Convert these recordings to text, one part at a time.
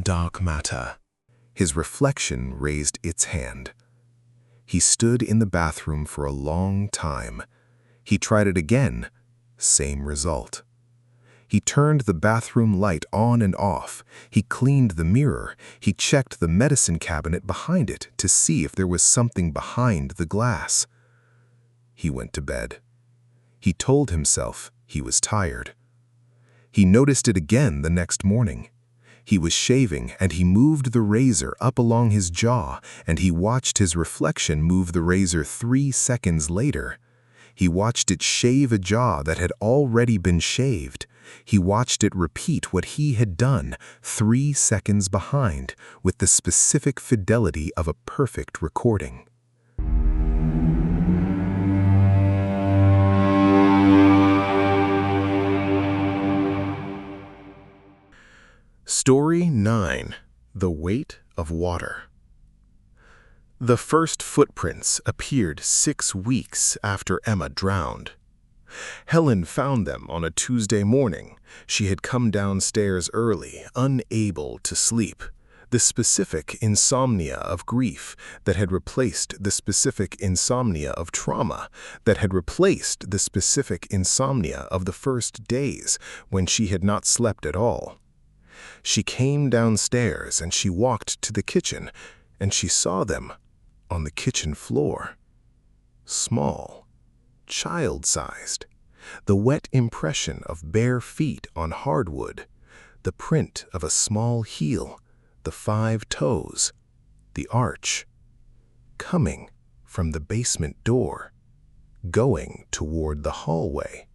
dark matter. His reflection raised its hand. He stood in the bathroom for a long time. He tried it again. Same result. He turned the bathroom light on and off. He cleaned the mirror. He checked the medicine cabinet behind it to see if there was something behind the glass. He went to bed. He told himself he was tired. He noticed it again the next morning. He was shaving, and he moved the razor up along his jaw, and he watched his reflection move the razor 3 seconds later. He watched it shave a jaw that had already been shaved. He watched it repeat what he had done 3 seconds behind, with the specific fidelity of a perfect recording. Story 9. The Weight of Water. The first footprints appeared 6 weeks after Emma drowned. Helen found them on a Tuesday morning. She had come downstairs early, unable to sleep. The specific insomnia of grief that had replaced the specific insomnia of trauma, that had replaced the specific insomnia of the first days when she had not slept at all. She came downstairs and she walked to the kitchen, and she saw them on the kitchen floor. Small, child-sized, the wet impression of bare feet on hardwood, the print of a small heel, the 5 toes, the arch, coming from the basement door, going toward the hallway,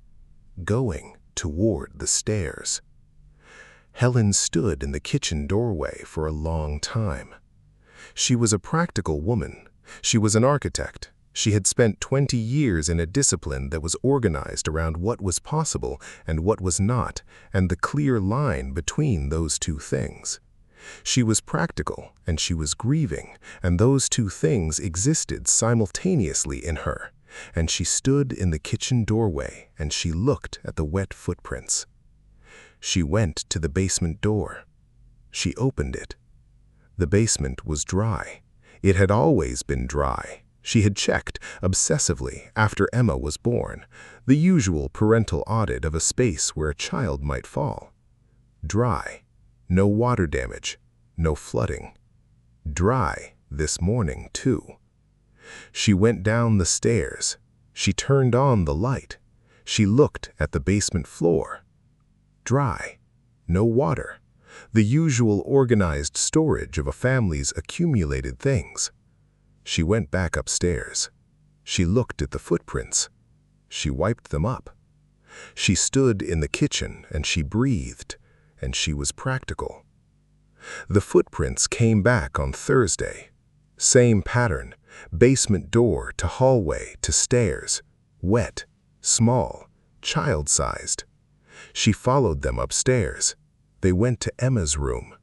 going toward the stairs. Helen stood in the kitchen doorway for a long time. She was a practical woman. She was an architect. She had spent 20 years in a discipline that was organized around what was possible and what was not, and the clear line between those two things. She was practical, and she was grieving, and those two things existed simultaneously in her. And she stood in the kitchen doorway, and she looked at the wet footprints. She went to the basement door. She opened it. The basement was dry. It had always been dry. She had checked obsessively after Emma was born, the usual parental audit of a space where a child might fall. Dry. No water damage. No flooding. Dry this morning, too. She went down the stairs. She turned on the light. She looked at the basement floor. Dry. No water. The usual organized storage of a family's accumulated things. She went back upstairs. She looked at the footprints. She wiped them up. She stood in the kitchen and she breathed, and she was practical. The footprints came back on Thursday. Same pattern, basement door to hallway to stairs, wet, small, child-sized. She followed them upstairs. They went to Emma's room.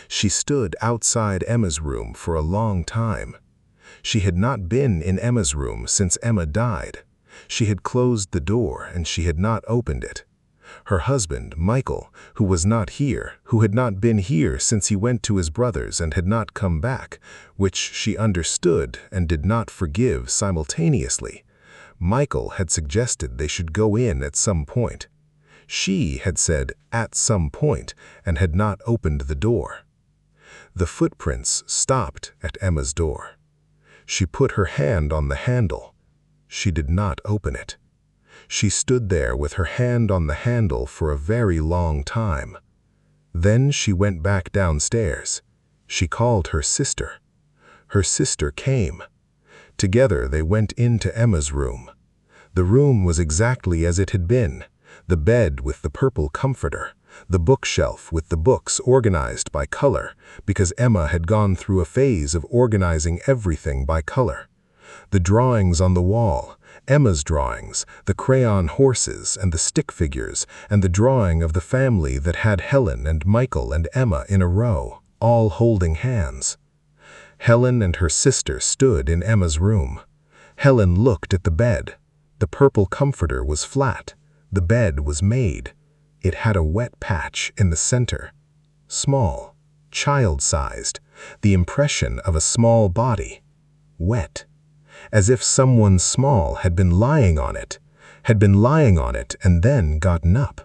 She stood outside Emma's room for a long time. She had not been in Emma's room since Emma died. She had closed the door and she had not opened it. Her husband, Michael, who was not here, who had not been here since he went to his brother's and had not come back, which she understood and did not forgive simultaneously. Michael had suggested they should go in at some point. She had said, at some point, and had not opened the door. The footprints stopped at Emma's door. She put her hand on the handle. She did not open it. She stood there with her hand on the handle for a very long time. Then she went back downstairs. She called her sister. Her sister came. Together they went into Emma's room. The room was exactly as it had been. The bed with the purple comforter, the bookshelf with the books organized by color, because Emma had gone through a phase of organizing everything by color. The drawings on the wall, Emma's drawings, the crayon horses and the stick figures, and the drawing of the family that had Helen and Michael and Emma in a row, all holding hands. Helen and her sister stood in Emma's room. Helen looked at the bed. The purple comforter was flat. The bed was made. It had a wet patch in the center. Small, child-sized, the impression of a small body, wet, as if someone small had been lying on it and then gotten up.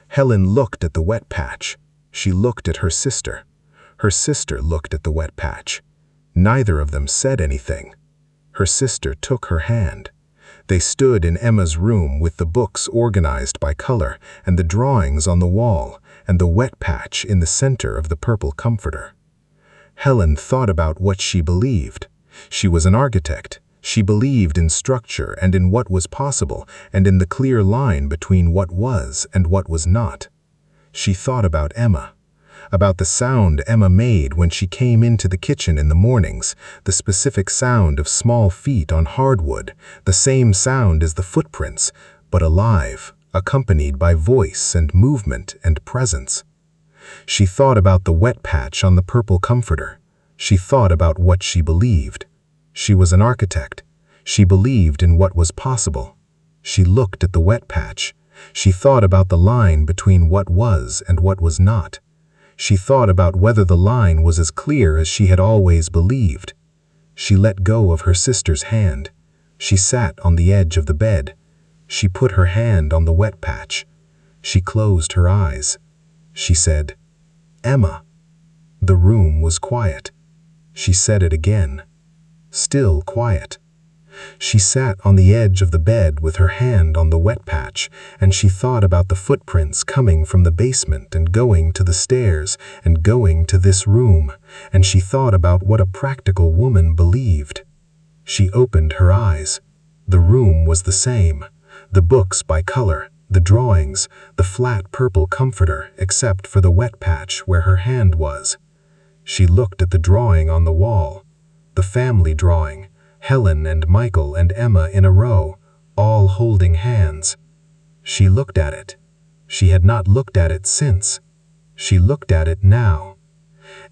Helen looked at the wet patch. She looked at her sister. Her sister looked at the wet patch. Neither of them said anything. Her sister took her hand. They stood in Emma's room with the books organized by color and the drawings on the wall and the wet patch in the center of the purple comforter. Helen thought about what she believed. She was an architect. She believed in structure and in what was possible and in the clear line between what was and what was not. She thought about Emma, about the sound Emma made when she came into the kitchen in the mornings, the specific sound of small feet on hardwood, the same sound as the footprints, but alive, accompanied by voice and movement and presence. She thought about the wet patch on the purple comforter. She thought about what she believed. She was an architect. She believed in what was possible. She looked at the wet patch. She thought about the line between what was and what was not. She thought about whether the line was as clear as she had always believed. She let go of her sister's hand. She sat on the edge of the bed. She put her hand on the wet patch. She closed her eyes. She said, "Emma." The room was quiet. She said it again. Still quiet. She sat on the edge of the bed with her hand on the wet patch, and she thought about the footprints coming from the basement and going to the stairs and going to this room, and she thought about what a practical woman believed. She opened her eyes. The room was the same. The books by color, the drawings, the flat purple comforter, except for the wet patch where her hand was. She looked at the drawing on the wall, the family drawing, Helen and Michael and Emma in a row, all holding hands. She looked at it. She had not looked at it since. She looked at it now.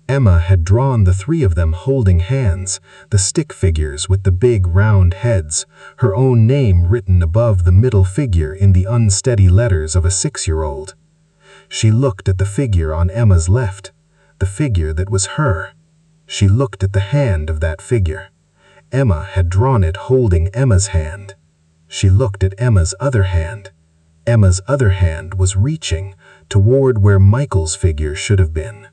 Emma had drawn the three of them holding hands, the stick figures with the big round heads, her own name written above the middle figure in the unsteady letters of a 6-year-old. She looked at the figure on Emma's left, the figure that was her. She looked at the hand of that figure. Emma had drawn it holding Emma's hand. She looked at Emma's other hand. Emma's other hand was reaching toward where Michael's figure should have been.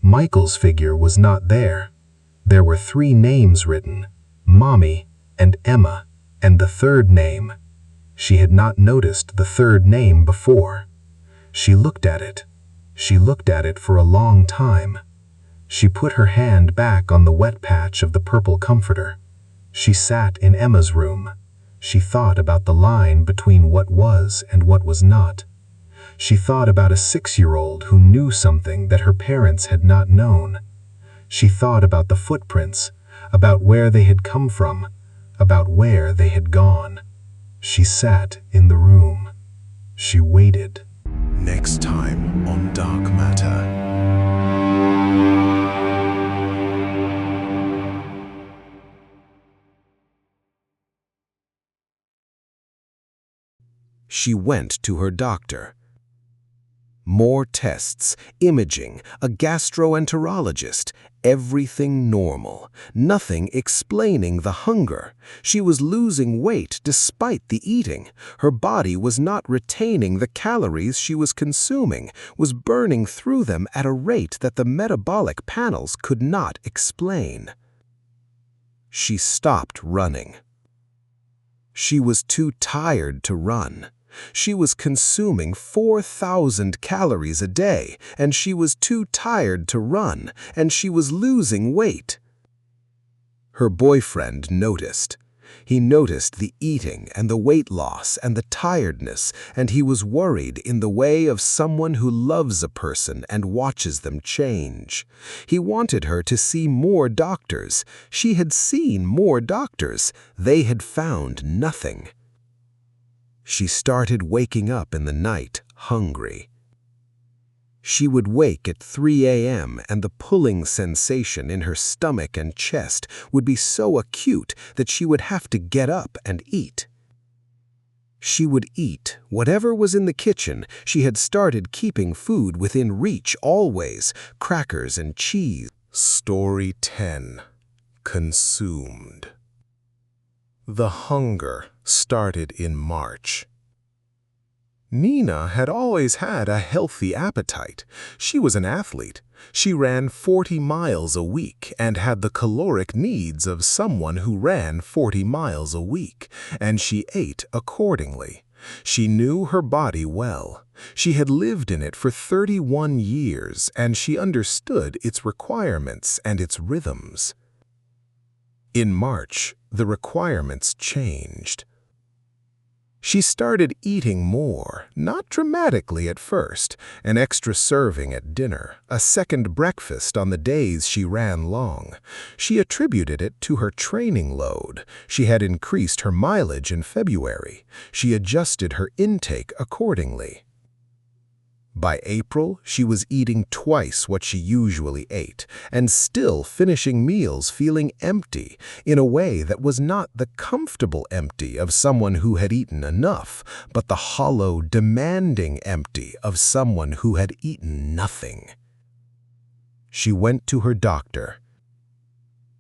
Michael's figure was not there. There were 3 names written, Mommy and Emma, and the third name. She had not noticed the third name before. She looked at it. She looked at it for a long time. She put her hand back on the wet patch of the purple comforter. She sat in Emma's room. She thought about the line between what was and what was not. She thought about a 6-year-old who knew something that her parents had not known. She thought about the footprints, about where they had come from, about where they had gone. She sat in the room. She waited. Next time on Dark Matter. She went to her doctor. More tests, imaging, a gastroenterologist, everything normal, nothing explaining the hunger. She was losing weight despite the eating. Her body was not retaining the calories she was consuming, was burning through them at a rate that the metabolic panels could not explain. She stopped running. She was too tired to run. She was consuming 4,000 calories a day, and she was too tired to run, and she was losing weight. Her boyfriend noticed. He noticed the eating and the weight loss and the tiredness, and he was worried in the way of someone who loves a person and watches them change. He wanted her to see more doctors. She had seen more doctors. They had found nothing. She started waking up in the night, hungry. She would wake at 3 a.m. and the pulling sensation in her stomach and chest would be so acute that she would have to get up and eat. She would eat whatever was in the kitchen. She had started keeping food within reach always, crackers and cheese. Story 10. Consumed. The hunger started in March. Nina had always had a healthy appetite. She was an athlete. She ran 40 miles a week and had the caloric needs of someone who ran 40 miles a week, and she ate accordingly. She knew her body well. She had lived in it for 31 years, and she understood its requirements and its rhythms. In March, the requirements changed. She started eating more, not dramatically at first, an extra serving at dinner, a second breakfast on the days she ran long. She attributed it to her training load. She had increased her mileage in February. She adjusted her intake accordingly. By April, she was eating twice what she usually ate, and still finishing meals feeling empty, in a way that was not the comfortable empty of someone who had eaten enough, but the hollow, demanding empty of someone who had eaten nothing. She went to her doctor.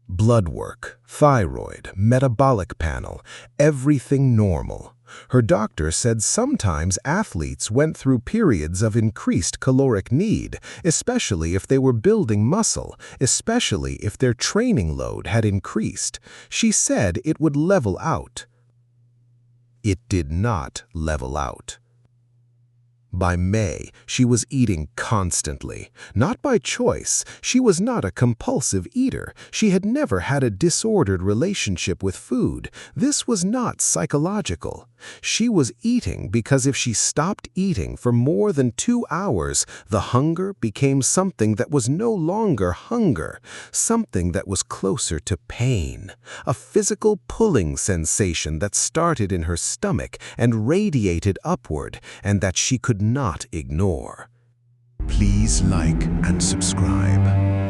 Blood work, thyroid, metabolic panel, everything normal. Her doctor said sometimes athletes went through periods of increased caloric need, especially if they were building muscle, especially if their training load had increased. She said it would level out. It did not level out. By May, she was eating constantly. Not by choice. She was not a compulsive eater. She had never had a disordered relationship with food. This was not psychological. She was eating because if she stopped eating for more than 2 hours, the hunger became something that was no longer hunger, something that was closer to pain, a physical pulling sensation that started in her stomach and radiated upward, and that she could not ignore. Please like and subscribe.